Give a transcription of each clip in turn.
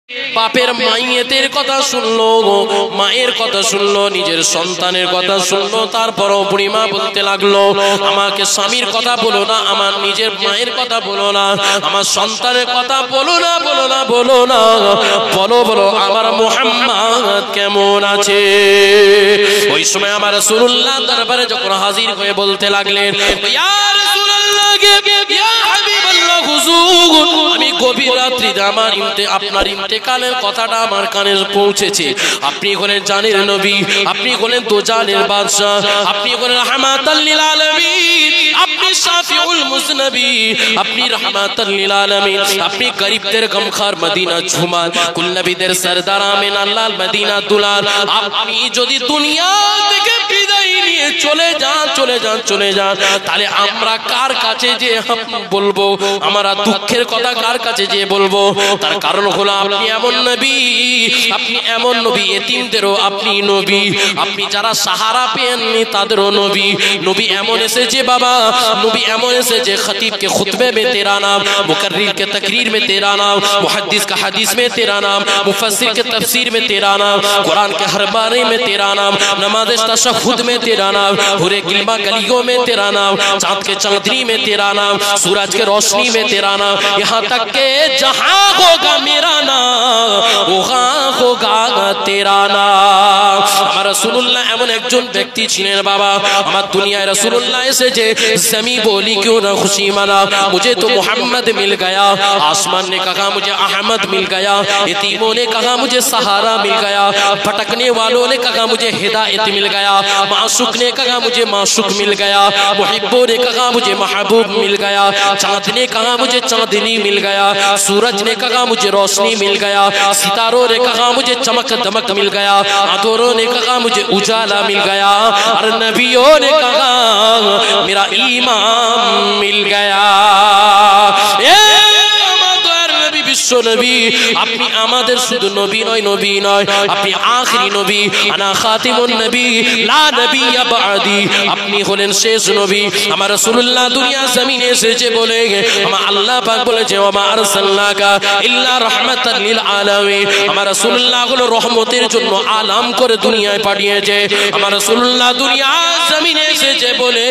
বাপের মাইয়েতের কথা শুনলো, মায়ের কথা শুনলো, নিজের সন্তানের কথা শুনলো, তারপরও বুড়িমা বলতে লাগলো আমাকে স্বামীর কথা বলো না, আমার নিজের মায়ের কথা বলো না, আমার সন্তানের কথা বলো না, বলো না, বলো না, বলো বলো আমার মুহাম্মদ কেমন আছে। ওই সময় আমার রাসূলুল্লাহ দরবারে যখন হাজির হয়ে বলতে লাগলেন ইয়া রাসূলুল্লাহ, ইয়া হাবিবাল্লাহ, হুজুর আমি গভীর রাত্রিতে আমার আপনার ইন্তেকালের কথাটা আমার কানে পৌঁছেছে। আপনি হলেন জানের নবী, আপনি হলেন দোজানের বাদশা, আপনি হলেন রাহমাতাল লিল আলামিন, আপনি শাফিউল মুজনবিন, আপনি রাহমাতাল লিল আলামিন, আপনি গরিবদের গমখার মদিনা ঝুমার কুল্লবীদের সরদার আমিন আল্লাহ মদিনা দুলাল। আপনি যদি দুনিয়া থেকে বিদায় নিয়ে চলে যান, চলে যান, চলে যান, তাহলে আমরা কার কাছে যে বলবো, আমরা দুঃখের কথা কার কাছে যে বলবো? তার কারণ হলো আপনি এমন নবী, আপনি এমন নবী, এতিমদেরও আপনি নবী, আপনি যারা সাহারা পেয়েননি তাদেরও নবী। নবী এমন এসেছে বাবা, নবী এমন এসেছে খতিব के खुतबे में तेरा नाम, मुकर्रिर के तकरीर में तेरा नाम, मुहद्दिस का हदीस में तेरा नाम, मुफस्सिर के तफसीर में तेरा नाम, कुरान के हर बारे में तेरा नाम, नमाज तशहुद में तेरा नाम, पूरे गिलमा गलियों में तेरा नाम, चांद के चांदनी में तेरा नाम, सूरज के रोशनी में तेरा नाम, यहाँ तक के जहाँ होगा मेरा नाम वहाँ होगा तेरा नाम। আমার রাসূলুল্লাহ এমন একজন ব্যক্তি ছিলেন বাবা, আমার দুনিয়ায় রাসূলুল্লাহ এসেছে, জমি बोली क्यों ना खुशी मना, मुझे तो मोहम्मद मिल गया, आसमान ने कहा मुझे अहमद मिल गया, यतीमों ने कहा मुझे सहारा मिल गया, भटकने वालों ने कहा मुझे हिदायत मिल गया, माशूक ने कहा मुझे माशूक मिल गया, मुहिब्बों ने कहा मुझे महबूब मिल गया, चांद ने कहा मुझे चांदनी मिल गया, सूरज ने कहा मुझे रोशनी मिल गया, सितारों ने कहा मुझे चमक दमक मिल गया, अधूरों ने कहा मुझे उजाला मिल गया, और नबियों ने कहा मेरा ईमान मिल गया। বিশ্ব নবী, আপনি আমাদের শুধু নবী নয়, নবী নয়, আপনি আখিরি নবী, আনা খাতিমুন নবী, লা নবিয়্যা বাদি, আপনি হলেন শেষ নবী। আমার রাসূলুল্লাহ দুনিয়া জমিনে এসেছে বলে আমার আল্লাহ পাক বলেছে ওয়া মা আরসালনাকা ইল্লা রাহমাতাল লিল আলামিন, আমার রাসূলুল্লাহ হলো রহমতের জন্য আলাম করে দুনিয়ায় পাঠিয়েছে। আমার রাসূলুল্লাহ দুনিয়া জমিনে এসেছে বলে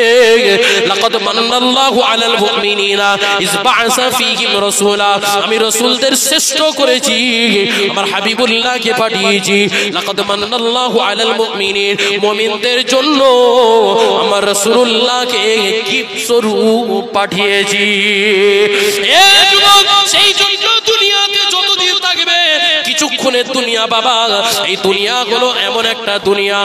লাকাদ মান্নাল্লাহু আলাল মুমিনিনা ইয বা'সা ফীহিম রাসূলা, আমি রাসূলদের শ্রেষ্ঠ করেছি, আমার হাবিবুল্লাহকে পাঠিয়েছি। লাকাদ মান্নাল্লাহু আলাল মুমিনিন, মুমিনদের জন্য আমার রাসূলুল্লাহকে গিফট স্বরূপ পাঠিয়েছি। এই যুবক, সেই জন্য দুনিয়াতে যতদিন থাকবে কিছুক্ষণের দুনিয়া বাবা, এই দুনিয়া হলো এমন একটা দুনিয়া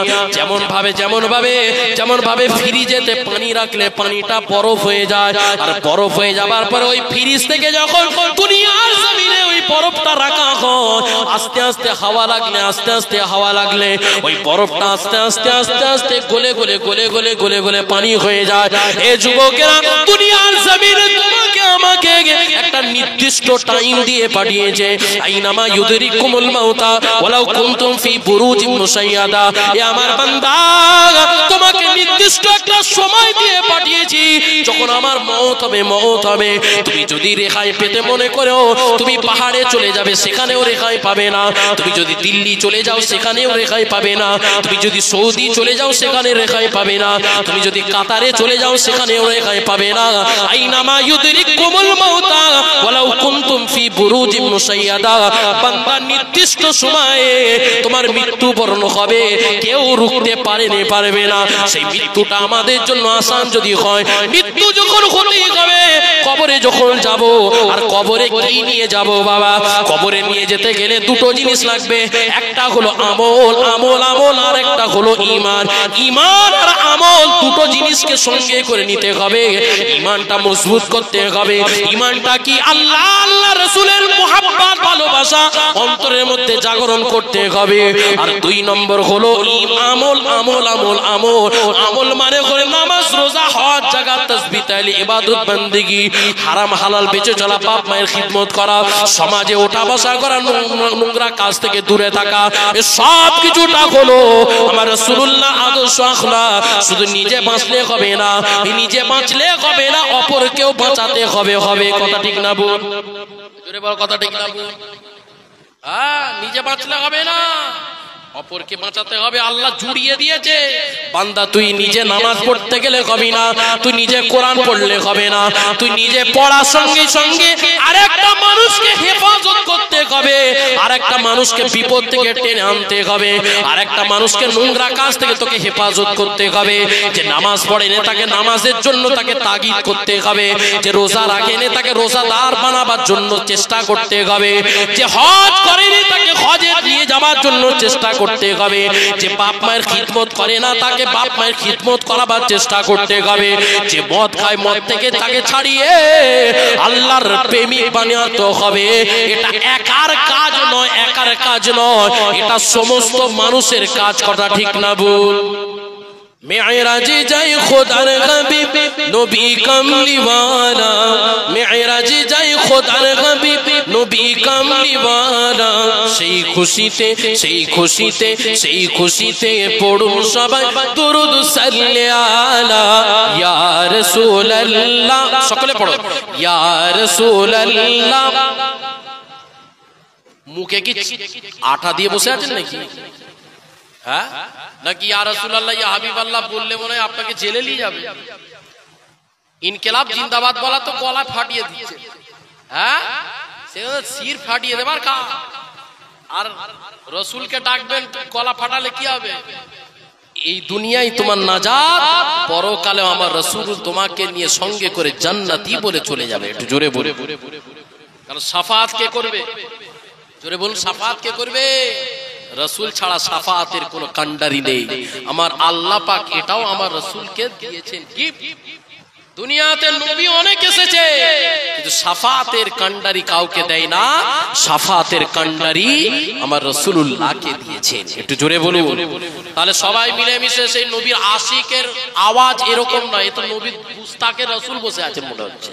যেমন ভাবে ফ্রিজেতে পানি রাখলে পানিটা বরফ হয়ে যায়, আর বরফ হয়ে যাবার পরে ওই ফ্রিজ থেকে যখন দুনিয়ার জমিনে ওই বরফটা রাখা হয়, আস্তে আস্তে হাওয়া লাগলে, আস্তে আস্তে হাওয়া লাগলে ওই বরফটা আস্তে আস্তে আস্তে আস্তে গলে গলে গলে গলে গলে গলে পানি হয়ে যায়। এই যুবকেরা, দুনিয়ার জমিনে তোমাকে আমাকে একটা নির্দিষ্ট টাইম দিয়ে পাঠিয়েছে, আইনামা ইউদরিকুমুল মাউতা ওয়ালাউ কুনতুম ফি বুরুজিন মুশাইয়াদা, এ আমার বান্দা তোমাকে নির্দিষ্ট একটা সময় দিয়ে পাঠিয়েছি, যখন আমার মওত হবে, মওত হবে, তুমি যদি রেহাই পেতে মনে করো তুমি পাহাড়ে চলে যাবে, সেখানেও রেহাই পাবে না, তুমি যদি দিল্লি চলে যাও সেখানেও রেহাই পাবে না, তুমি যদি সৌদি চলে যাও সেখানে রেহাই পাবে না, তুমি যদি কাতারে চলে যাও সেখানেও রেহাই পাবে না। আইনামা ইউদরিকুমুল মাউতা ওয়ালাউ কুনতুম ফি বুরুজিন মুশাইয়াদা, বান্দা নির্দিষ্ট সময়ে তোমার মৃত্যুবরণ হবে, কেউ রুখতে পারবে না। সেই মৃত্যুটা আমাদের জন্য আসান যদি হয়, মৃত্যু যখন হতেই হবে, কবরে যখন যাব, আর কবরে কি নিয়ে যাব বাবা? কবরে নিয়ে যেতে গেলে দুটো জিনিস লাগবে, একটা হলো আমল, আমল আমল, আর একটা হলো ঈমান। ঈমান আর আমল দুটো জিনিসকে সঙ্গে করে নিতে হবে, ঈমানটা মজবুত করতে হবে। ঈমানটা কি? আল্লাহ আল্লাহ রাসূলের মুহাব্বত, ভালোবাসা অন্তরের মধ্যে জাগরণ করতে হবে। আর দুই নম্বর হলো আমল, আমল আমল আমল। আমল মানে হলো নামাজ, রোজা, হজ, যাকাত, তাসবিহ, তাহলিল, ইবাদত, বন্দেগী, হারাম হালাল বেঁচে চলা, বাপ মায়ের খিদমত করা, সমাজে ওঠা বসা করা, নোংরা কাজ থেকে দূরে থাকা, এই সব কিছুটা হলো আমার রাসূলুল্লাহ আদর্শ আখলাক। শুধু নিজে বাঁচলে হবে না, নিজে বাঁচলে হবে না, অপরকেও বাঁচাতে হবে। কথা ঠিক না বল? জোরে বল, কথা ঠিক না বল? নিজে বাঁচলে হবে না, অপরকে বাঁচাতে হবে। আল্লাহ জুড়িয়ে দিয়েছে, বান্দা তুই নিজে নামাজ পড়তে গেলে হবে না, তুই নিজে কোরআন পড়লে হবে না, তুই নিজে পড়ার সঙ্গে সঙ্গে আরেকটা মানুষকে হেফাজত করতে হবে, আরেকটা মানুষকে বিপদ থেকে টেনে আনতে হবে, আরেকটা মানুষকে নোংরা কাজ থেকে তোকে হেফাজত করতে হবে। যে নামাজ পড়েনি তাকে নামাজের জন্য তাকে তাগিদ করতে হবে, যে রোজা রাখেনি তাকে রোজাদার বানাবার জন্য চেষ্টা করতে হবে, যে হজ করেনি তাকে হজে নিয়ে যাওয়ার জন্য চেষ্টা করতে হবে, যে বাপ মায়ের খিদমত করে না তাকে বাপ মায়ের খিদমত করাবার চেষ্টা করতে হবে, যে মদ খায় মদ থেকে তাকে ছাড়িয়ে আল্লাহর প্রেমিক বানাতে হবে। এটা একার কাজ নয়, একার কাজ নয়, এটা সমস্ত মানুষের কাজ। কথা ঠিক না বল? মেরাজে যাই খোদার হাবিব নবী কামলিওয়ালা, মেরাজে যাই খোদার হাবিব নবী কামলিওয়ালা, সেই খুশিতে সেই খুশিতে সেই খুশিতে পড়ুন সবাই দুরূদ সাল্লি আলা ইয়া রাসূলুল্লাহ। সকলে পড়ো ইয়া রাসূলুল্লাহ। মুখে কি আঠা দিয়ে বসে আছেন নাকি? হ্যাঁ, নাকি ইয়া রাসূলুল্লাহ ইয়া হাবিবাল্লাহ বললে মনে হয় আপনাকে জেলে নিয়ে যাবে। ইনকিলাব জিন্দাবাদ বলা তো গলা ফাটিয়ে দিচ্ছে, হ্যাঁ সেটা শির ফাটিয়ে দেবার কাজ। আর রাসূলকে ডাকবেন গলা ফাটালে কি হবে? এই দুনিয়ায় তোমার নাজাত, পরকালে আমার রাসূল তোমাকে নিয়ে সঙ্গে করে জান্নাতি বলে চলে যাবে। একটু জোরে বলে, কারণ শাফাআত কে করবে? জোরে বলুন, শাফাআত কে করবে? রাসূল ছাড়া শাফাআতের কোনো কান্ডারি নেই। আমার আল্লাহ পাক এটাও আমার রাসূলকে দিয়েছেন গিফট। দুনিয়াতে নবী অনেক এসেছে, কিন্তু শাফাআতের কান্ডারি কাউকে দেয় না। শাফাআতের কান্ডারি আমার রাসূলুল্লাহকে দিয়েছেন। একটু জোরে বলুন। তাহলে সবাই মিলে মিশে সেই নবীর আশিকের আওয়াজ এরকম নয়, এ তো নবীর মুস্তাকে রাসূল বসে আছেন মনে হচ্ছে।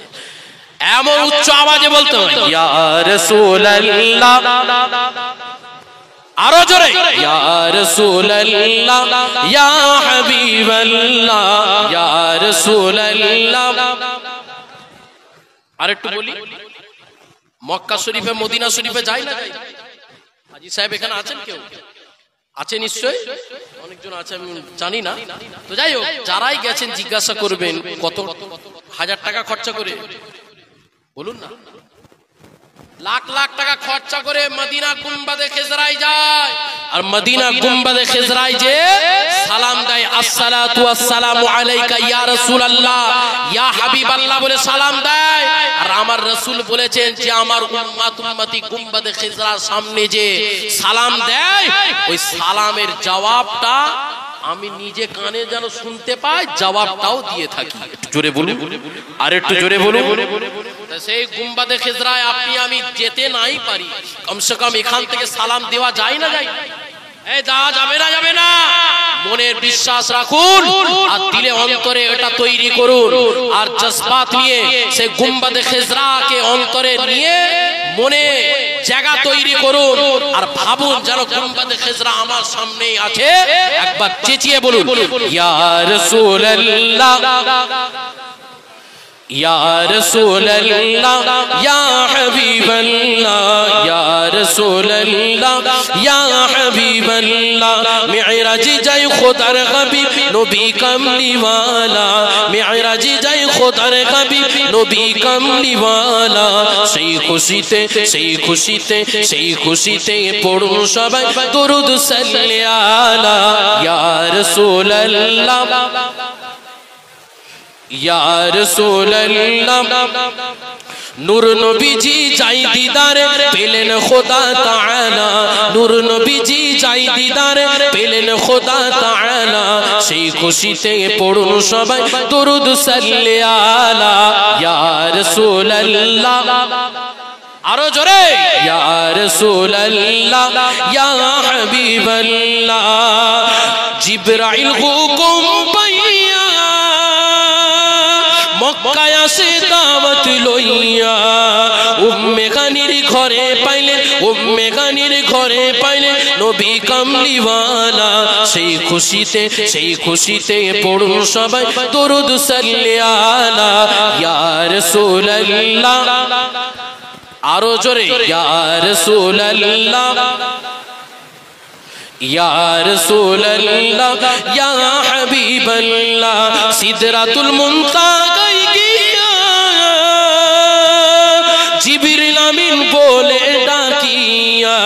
এমন উচ্চ আওয়াজে বলতে হবে ইয়া রাসূলুল্লাহ, আরো জোরে ইয়া রাসূলুল্লাহ ইয়া হাবিবাল্লাহ ইয়া রাসূলুল্লাহ। আরেকটু বলি, মক্কা শরীফে মদিনা শরীফে যাই না যাই? হাজী সাহেব এখানে আছেন? কেউ আছে নিশ্চয়, অনেকজন আছে, আমি জানি না। তো যাই হোক, যারাই গেছেন জিজ্ঞাসা করবেন কত হাজার টাকা খরচা করে, বলুন না। লাখ লাখ টাকা খরচা করে মদিনা গুম্বাদে খিজরায় যায়, আর মদিনা গুম্বাদে খিজরায় যে সালাম দেয়, আসসালাতু ওয়াসসালামু আলাইকা ইয়া রাসূলুল্লাহ ইয়া হাবিবাল্লাহ বলে সালাম দেয়। আর আমার রাসূল বলেছেন যে আমার উম্মতি গুম্বাদে খিজরার সামনে যে সালাম দেয়, ওই সালামের জবাবটা আমি নিজে কানে যেন শুনতে পাই, জবাবটাও দিয়ে থাকি। একটু জোরে বলুন, আর একটু জোরে বলুন। সেই গুম্বাদে খিজরায় আপনি আমি যেতে নাই পারি, কমসে কম এখান থেকে সালাম দেওয়া যায় না? যায়? এই যাওয়া যাবে না? যাবে না। মনের বিশ্বাস রাখুন আর দিলে অন্তরে এটা তৈরি করুন, আর জজবাত নিয়ে সেই গুম্বাদে খিজরাকে অন্তরে নিয়ে মনে জায়গা তৈরি করুন, আর ভাবুন যেন গুম্বাদে খিজরা আমার সামনেই আছে। একবার চেঁচিয়ে বলুন ইয়া রাসূলুল্লাহ ইয়া রাসূলুল্লাহ ইয়া হাবিবাল্লাহ ইয়া রাসূলুল্লাহ ইয়া হাবিবাল্লাহ। মিরাজে যাই খোদার হাবিব নবী কামলিওয়ালা, মিরাজে যাই খোদার হাবিব নবী কামলিওয়ালা, সেই খুশিতে সেই খুশিতে সেই খুশিতে পড়ুন সবাই দুরূদ সাল্লি আলা ইয়া রাসূলুল্লাহ ইয়া রাসূলুল্লাহ। নূর নবীজি যাই দিদারে পেলেন খোদা তাআলা, নূর নবীজি যাই দিদারে পেলেন খোদা তাআলা, সেই খুশিতে পড়ুন সবাই দুরূদ সাল্লি আলা ইয়া রাসূলুল্লাহ। আরো জোরে ইয়া রাসূলুল্লাহ ইয়া হাবিবাল্লাহ। জিবরাইল হুকুম পাইয়া মক্কায় আসে দাওয়াত লইয়া, উম্মে গানির ঘরে পাইলেন, উম্মে গানির ঘরে পাইলেন নবী কামলিওয়ালা, সেই খুশিতে সেই খুশিতে পড়ুন সবাই দুরূদ সাল্লি আলা ইয়া রাসূলুল্লাহ আরো জোরে ইয়া রাসূলুল্লাহ ইয়া রাসূলুল্লাহ ইয়া হাবিবাল্লাহ সিদরাতুল মুনতাহায় গিয়া জিবরিল আমিন বলে ডাকিয়া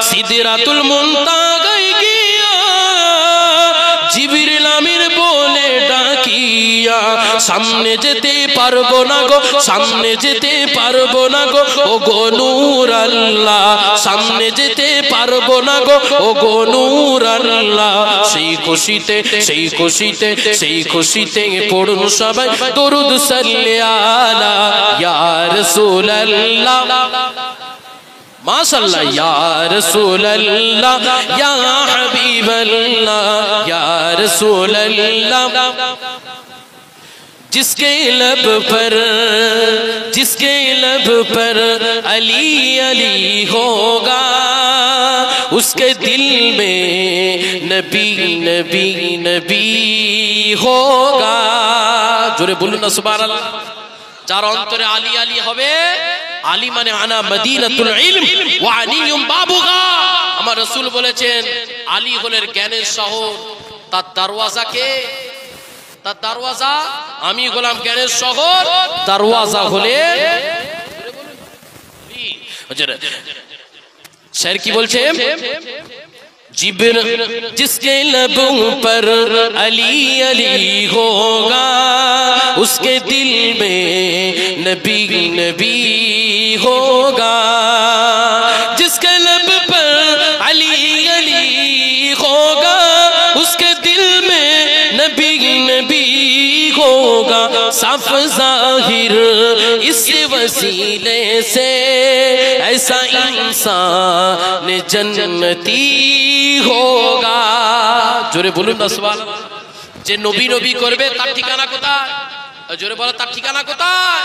সিদরাতুল মুনতাহায় গিয়া জিবরিল আমিন বলে ডাকিয়া সামনে যেতে পারবো না গো সামনে যেতে পারবো না গো ও গো নূর আল্লাহ সামনে যেতে পারবো না গো ও গো নূর আল্লাহ সেই খুশিতে সেই খুশিতে সেই খুশিতে পড়ুন সবাই দরুদ সাল্লি আলা ইয়া রাসূলুল্লাহ মাশাআল্লাহ ইয়া রাসূলুল্লাহ ইয়া হাবিবাল্লাহ ইয়া রাসূলুল্লাহ जिसके लब पर अली अली होगा उसके दिल में नबी नबी नबी होगा जोरे बोलूं ना सुबहानाल्लाह जार अंतरे आली आली होबे आली माने आना मदीनातुल इल्म व अनियुम बाबुगा আমার রাসূল বলেছেন আলী হলেন জ্ঞানের শহর তার দরওয়াজা কে তার দরওয়াজা আমি গোলাম জ্ঞানের শহর দরওয়াজা হলে शेर की बोलছে जिसके लबों पर अली अली होगा उसके दिल में नबी नबी होगा जिसके लब पर अली अली होगा उसके दिल में नबी नबी होगा साफ जाहिर इस वसीले से ऐसा इंसान जन्नती होगा जोरे बोलूं ना सुबहानाल्लाह जे नबी नबी करबे तार ठिकाना कोথায় जोरे बोलो तार ठिकाना कोথায়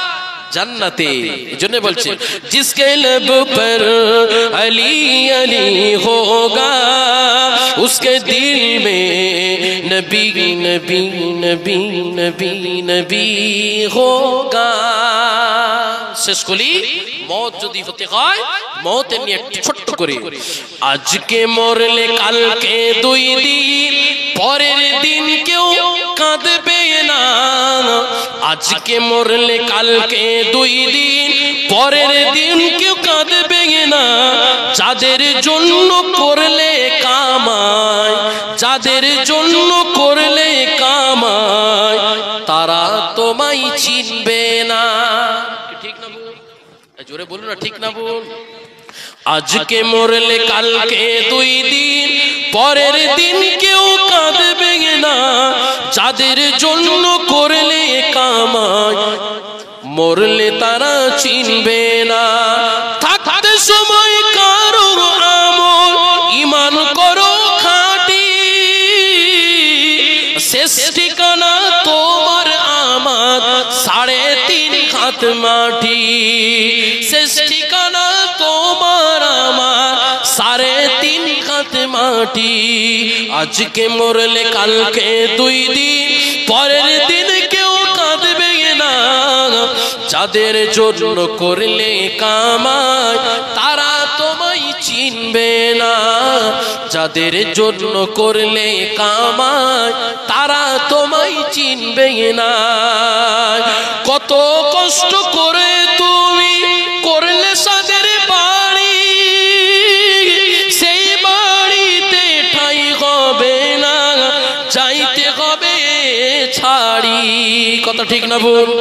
जन्नते इजने बोलছে जिसके लब पर अली अली होगा उसके दिल में नबी नबी नबी नबी नबी होगा শেষ করি মওত যদি হতে হয় মওতের নিয়ে একটু ছোট্ট করে আজকে মরলে কালকে দুই দিন পরের দিন কেউ কাঁদবে না আজকে মরলে কালকে দুই দিন পরের দিন কেউ কাঁদবে না যাদের জন্য করলে কামাই যাদের জন্য করলে কামাই তারা তোমায় চিনবে না ঠিক না বল জোরে বলুন না ঠিক না বল আজকে মরলে কালকে দুই দিন পরের দিন কেউ কাঁদবে না যাদের জন্য করলে কামাই মরলে তারা চিনবে না থাকতে সময় কারো আমল ঈমান করো খাঁটি শেষ ঠিকানা তোমার আমার 3.5 হাত মাটি শেষ ঠিকানা তোমার আমার 3.5 হাত মাটি আজকে মরলে কালকে দুই দিন পরের দিন কেউ কাঁদবে না যাদের জন্য করলে কামাই তারা তোমায় চিনবে না যাদের জন্য করলে কামাই তারা তোমায় চিনবে না কত কষ্ট করে তুমি করলে সাদের বাড়ি সেই বাড়িতে ঠাঁই হবে না চাইতে হবে ছাড়ি কত ঠিক না বল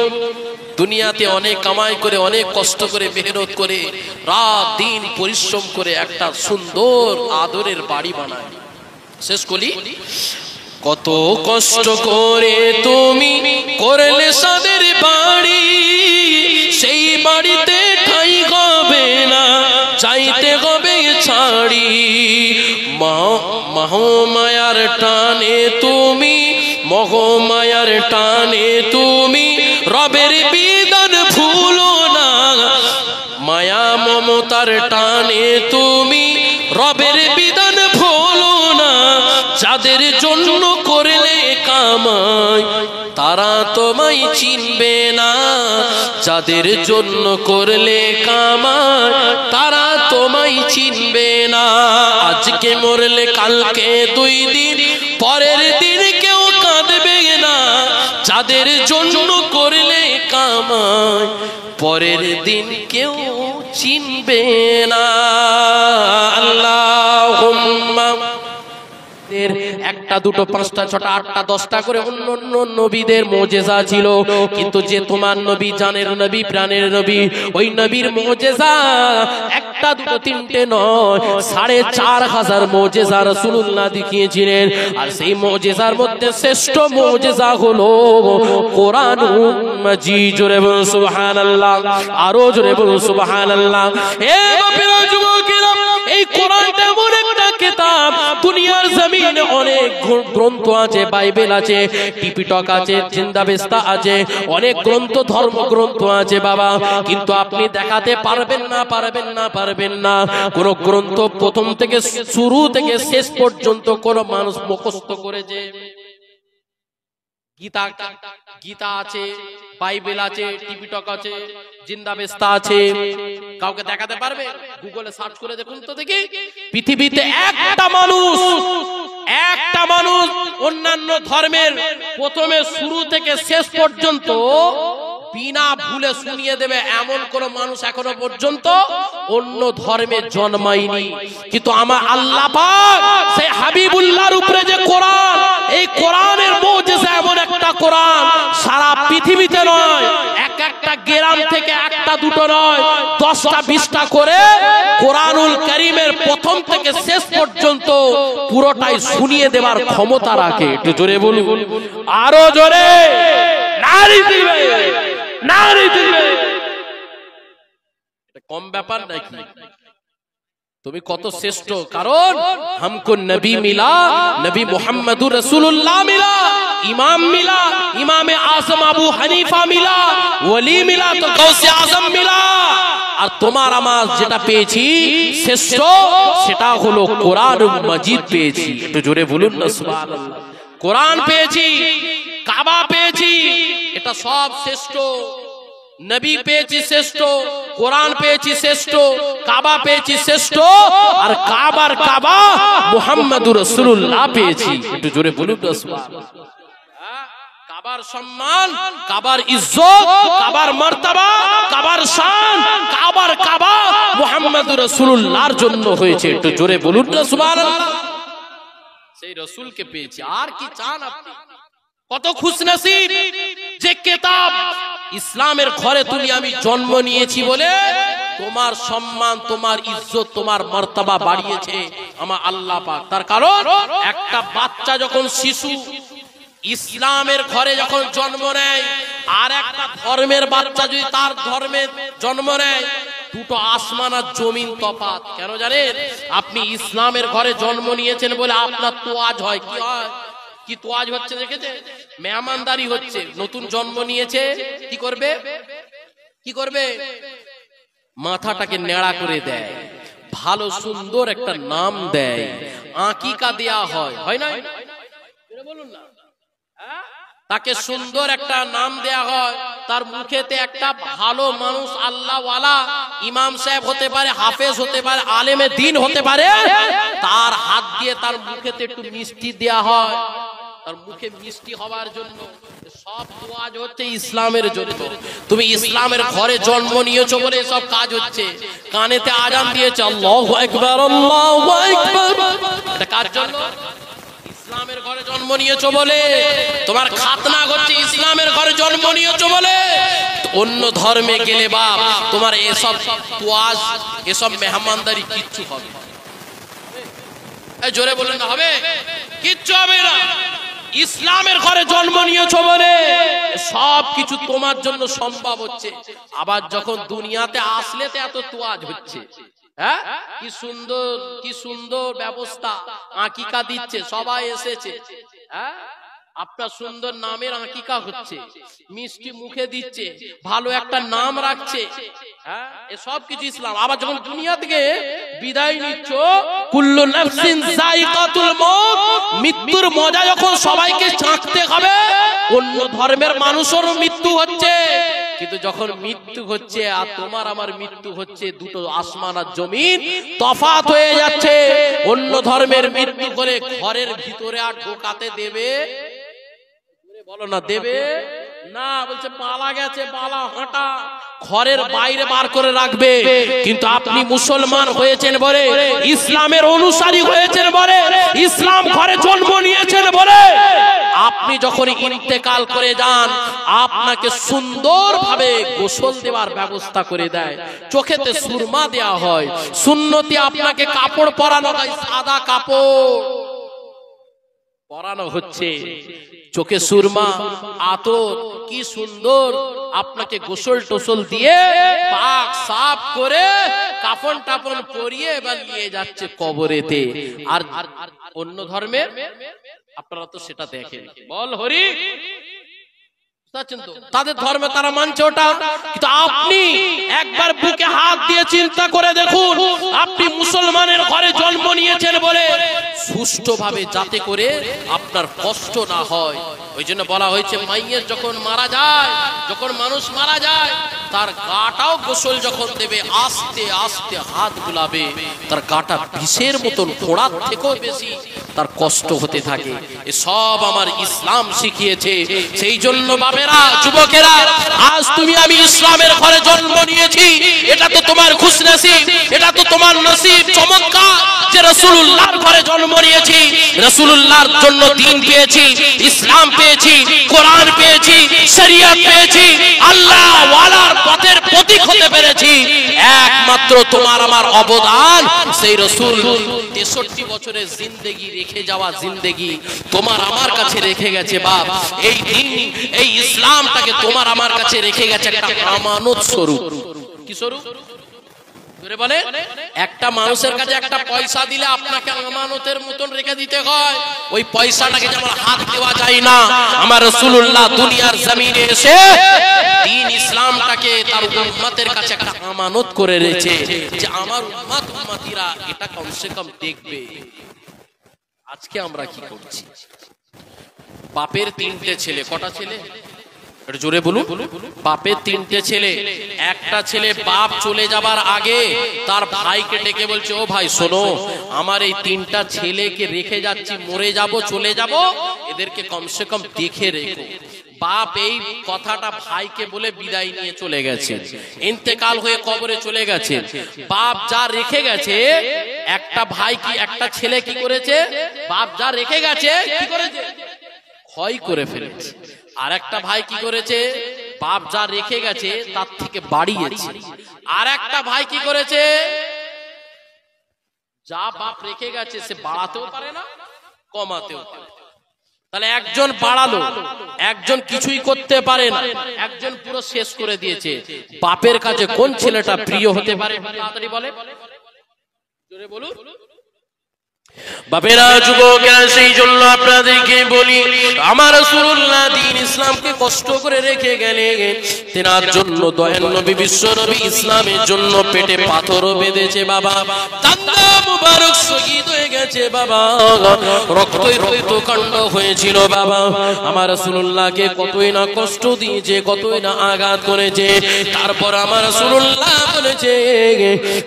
দুনিয়াতে অনেক কামাই করে অনেক কষ্ট করে মেহনত করে রাত দিন পরিশ্রম করে একটা সুন্দর আদরের বাড়ি বানায় শেষ করি কত কষ্ট করে তুমি করলে সাদের বাড়ি সেই বাড়িতে ঠাঁই হবে না চাইতে হবে ছাড়ি মহামায়ার টানে তুমি মহামায়ার টানে তুমি রবের বিধান ভুলো না মায়া মমতার টানে তুমি রবের বিধান ভুলো না যাদের জন্য করলে কামাই তারা তোমায় চিনবে না যাদের জন্য করলে কামাই তারা তোমায় চিনবে না। আজকে মরলে কালকে 2 দিন পরের দিন কেউ কাঁদবে না। যাদের জন্য করলে কামাই পরের দিন কেউ চিনবে না। আল্লাহুম্মা একটা দুটো পাঁচটা ছটা আটটা 10টা করে অন্য অন্য নবীদের মুজিজা ছিল, কিন্তু যে তোমার নবী জানের নবী প্রাণের নবী ওই নবীর মুজিজা একটা দুটো তিনটে নয় 4500 মুজিজা রাসূলুল্লাহ দেখিয়েছিলেন। আর সেই মুজিজার মধ্যে শ্রেষ্ঠ মুজিজা হলো কোরআনুল মাজিদ। জোরে বলুন সুবহানাল্লাহ, আরো জোরে বলুন সুবহানাল্লাহ। এ বাপেরা যুবকেরা, এই কোরআনটা এমন একটা কিতাব, দুনিয়ার জমিনে অনেক গ্রন্থ আছে, বাইবেল আছে, টিপিটক আছে, জিন্দাবেস্তা আছে, অনেক গ্রন্থ ধর্মগ্রন্থ আছে বাবা, কিন্তু আপনি দেখাতে পারবেন না কোন গ্রন্থ প্রথম থেকে শুরু থেকে শেষ পর্যন্ত কোন মানুষ মুখস্থ করেছে। গীতা আছে, বাইবেল আছে, টিপিটক আছে, জিন্দাবেস্তা আছে, কাউকে দেখাতে পারবে? গুগলে সার্চ করে দেখুন তো দেখি। পৃথিবীতে একটা মানুষ অন্যান্য ধর্মের প্রথমে শুরু থেকে শেষ পর্যন্ত বিনা ভুলে শুনিয়ে দেবে এমন কোন মানুষ এখনো পর্যন্ত অন্য ধর্মে জন্মায়নি। কিন্তু আমার আল্লাহ পাক সেই হাবিবুল্লাহর উপরে যে কোরআন, এই কোরআনের মুজিজা এমন একটা কোরআন সারা পৃথিবীতে নয়, একটা গ্রাম থেকে একটা দুটো নয় 10টা 20টা করে কোরআনুল কারীমের প্রথম থেকে শেষ পর্যন্ত পুরোটাই শুনিয়ে দেওয়ার ক্ষমতা রাখে। একটু জোরে বলুন, আরো জোরে, নারী দিবে। এটা কম ব্যাপার নাকি? তুমি কত শ্রেষ্ঠ, কারণ हमको नबी मिला, नबी मुहम्मदुर रसूलुल्लाह मिला, इमाम मिला, इमाम आजम अबू हनीफा मिला, वली मिला तो गौसे आजम मिला। আর তোমার আমার যেটা পেয়েছি শ্রেষ্ঠ সেটা হলো কোরআনুল মাজিদ পেয়েছি। একটু জোরে বলুন না সুবহানাল্লাহ। কোরআন পেয়েছি, কাবা পেয়েছি, এটা সব শ্রেষ্ঠ। নবী পেয়েছি শ্রেষ্ঠ, কোরআন পেয়েছি শ্রেষ্ঠ, কাবা পেয়েছি শ্রেষ্ঠ, আর কাবার কাবা মুহাম্মদুর রাসূলুল্লাহ পেয়েছি। একটু জোরে বলুন না সুবহানাল্লাহ। কাবার সম্মান, কাবার ইজ্জত, কাবার মর্তবা, কাবার শান, কাবার কাবা মুহাম্মদুর রাসূলুল্লাহর জন্য হয়েছে। একটু জোরে বলুন না সুবহানাল্লাহ। সেই রাসূলকে পেয়েছি, আর কি চান আপনি? কত খুশনসিব যে কিতাব ইসলামের ঘরে তুমি আমি জন্ম নিয়েছি বলে তোমার সম্মান, তোমার ইজ্জত, তোমার মর্তবা বাড়িয়েছে আমার আল্লাহ পাক। তার কারণ একটা বাচ্চা যখন শিশু ইসলামের ঘরে যখন জন্ম নেয়, আর একটা ধর্মের বাচ্চা যদি তার ধর্মে জন্ম নেয়, দুটো আসমান আর জমিন তফাৎ। কেন জানেন? আপনি ইসলামের ঘরে জন্ম নিয়েছেন বলে আপনার তোয়াজ হয়। কি হয়? কি তোয়াজ হচ্ছে দেখেছে? মেহমানদারি হচ্ছে। নতুন জন্ম নিয়েছে, কি করবে? মাথাটাকে নেড়া করে দেয়, ভালো সুন্দর একটা নাম দেয়, আকিকা দেয়া হয় না? বলুন না, তাকে সুন্দর একটা নাম দেয়া হয়, তার মুখেতে একটা ভালো মানুষ, আল্লাহ ওয়ালা, ইমাম সাহেব হতে পারে, হাফেজ হতে পারে, আলেমে দ্বীন হতে পারে, তার হাত দিয়ে তার মুখেতে একটু মিষ্টি দেয়া হয়, তার মুখে মিষ্টি হওয়ার জন্য। সব কাজ হচ্ছে ইসলামের জন্য। তুমি ইসলামের ঘরে জন্ম নিয়েছো বলে সব কাজ হচ্ছে। কানেতে আজান দিয়েছে আল্লাহু আকবার, আল্লাহু আকবার, এটা কার জন্য? ইসলামের ঘরে জন্ম নিয়েছো বলে। তোমার খাতনা হচ্ছে ইসলামের ঘরে জন্ম নিয়েছো বলে। অন্য ধর্মে গেলে বাপ তোমার এসব তোয়াজ, এসব মেহমানদারি কিচ্ছু হবে না। জোরে বলেন না, হবে? কিচ্ছু হবে না। ইসলামের ঘরে জন্ম নিয়েছো বলে সব কিছু তোমার জন্য সম্ভব হচ্ছে। আবার যখন দুনিয়াতে আসলে তো এত তোয়াজ হচ্ছে। হ্যাঁ, কি সুন্দর ব্যবস্থা, আকিকা দিচ্ছে, সবাই এসেছে। হ্যাঁ, আপনার সুন্দর নামের আকিকা হচ্ছে, মিষ্টি মুখে দিচ্ছে, ভালো একটা নাম রাখছে। হ্যাঁ, এসব কিছু ইসলাম। আবার যখন দুনিয়া থেকে বিদায় নিচ্ছ, কুল্লু নাফসিন যায়িকাতুল মউত, মৃত্যুর মজা যখন সবাইকে চাখতে হবে, অন্য ধর্মের মানুষেরও মৃত্যু হচ্ছে। কিন্তু যখন মৃত্যু হচ্ছে আর তোমার আমার মৃত্যু হচ্ছে, দুটো আসমান আর জমিন তফাৎ হয়ে যাচ্ছে। অন্য ধর্মের মৃত্যু করে ঘরের ভিতরে আর ঢোকাতে দেবে, বলো না দেবে না, বলছে পালা গেছে পালা হাঁটা, ঘরের বাইরে বার করে রাখবে। কিন্তু আপনি মুসলমান হয়েছেন বলে, ইসলামের অনুসারী হয়েছেন বলে, ইসলাম ঘরে জন্ম নিয়েছেন বলে, আপনি যখন ইন্তেকাল করে যান আপনাকে সুন্দরভাবে গোসল দেওয়ার ব্যবস্থা করে দেয়, চোখেতে সুরমা দেওয়া হয়, সুন্নতি আপনাকে কাপড় পরানো হয়, সাদা কাপড় পরানো হচ্ছে, চোখে সুরমা, আতর, কি সুন্দর আপনাকে গোসল টোসল দিয়ে পাক সাফ করে কাফন টাফন পরিয়ে এবার নিয়ে যাচ্ছে কবরেতে। আর অন্য ধর্মের আপনারা তো সেটা দেখেন, বল হরি, তাদের ধর্মে তারা মানছে ওটা। কিন্তু আপনি একবার বুকে হাত দিয়ে চিন্তা করে দেখুন, আপনি মুসলমানের ঘরে জন্ম নিয়েছেন বলে সুষ্ঠুভাবে যাতে করে আপনার কষ্ট না হয়। ওই জন্য বলা হয়েছে মাইয়ের যখন মারা যায়, যখন মানুষ মারা যায় তার গাটাও গোসল যখন দেবে আস্তে আস্তে হাত বুলাবে, তার গাটা বিষের মতন ফোড়ার থেকেও বেশি তার কষ্ট হতে থাকে। এসব আমার ইসলাম শিখিয়েছে। সেই জন্য বাবেরা, যুবকেরা, আজ তুমি আমি ইসলামের ঘরে জন্ম নিয়েছি, এটা তো তোমার খুশনসিব, এটা তো তোমার নসিব চমৎকার যে রাসূলুল্লাহর ঘরে জন্ম নিয়েছি, রাসূলুল্লাহর জন্য দ্বীন পেয়েছি, ইসলাম পেয়েছি, কোরআন পেয়েছি, শরীয়ত পেয়েছি, আল্লাহ ওয়ালার পথের প্রতীক হতে পেরেছি। একমাত্র তোমার আমার অবদান সেই রাসূল 63 বছরের জিন্দেগি রেখে যাওয়া জিন্দেগি তোমার আমার কাছে রেখে গেছে। বাপ, এই দ্বীন, এই ইসলামটাকে তোমার আমার কাছে রেখে গেছে একটা আমানত স্বরূপ। কি স্বরূপ? বলে একটা মানুষের কাছে একটা পয়সা দিলে আপনাকে আমানতের মতন রেখে দিতে হয়। ওই পয়সাটাকে যেমন হাত দেওয়া যায় না, আমার রাসূলুল্লাহ দুনিয়ার জমিনে এসে দ্বীন ইসলামটাকে তার উম্মতের কাছে একটা আমানত করে রেখেছে যে আমার উম্মত উম্মতিরা এটা কমসে কম দেখবে। আজকে আমরা কি করছি? বাপের 3টে ছেলে, কটা ছেলে জোরে বলুন? বাপের 3টে ছেলে, একটা ছেলে বাপ চলে যাবার আগে তার ভাইকে ডেকে বলছে, ও ভাই শোনো, আমার এই 3টা ছেলেকে রেখে যাচ্ছি, মরে যাব চলে যাব, এদেরকে কমসে কম দেখে রেখো। বাপ এই কথাটা ভাইকে বলে বিদায় নিয়ে চলে গেছে, ইন্তেকাল হয়ে কবরে চলে গেছে। বাপ যা রেখে গেছে, একটা ভাই কি একটা ছেলে কি করেছে, বাপ যা রেখে গেছে কি করেছে, ক্ষয় করে ফেলেছে। আর একটা ভাই কি করেছে, বাপ যা রেখে গেছে তার থেকে বাড়িয়েছে। আর একটা ভাই কি করেছে, যা বাপ রেখে গেছে সে বাড়াতেও পারে না কমাতেও পারে না। তাহলে একজন বাড়ালো, একজন কিছুই করতে পারে না, একজন পুরো শেষ করে দিয়েছে। বাপের কাছে কোন ছেলেটা প্রিয় হতে পারে? তাড়াতাড়ি বলে, জোরে বলুন। বাপেরা, যুবকেরা, সেই জন্য আপনাদেরকে বলি, আমার রাসূলুল্লাহ দ্বীন ইসলামকে কষ্ট করে রেখে গেলেন। তেনার জন্য দয়াল নবী বিশ্ব নবী ইসলামের জন্য পেটে পাথরও বেঁধেছে বাবা, দান্দা মুবারক শহীদ হয়ে গেছে বাবা, রক্তই রক্তকাণ্ড হয়েছিল বাবা। আমার রাসূলুল্লাহকে কতই না কষ্ট দিয়েছে, কতই না আঘাত করেছে। তারপর আমার রাসূলুল্লাহ বলেছে,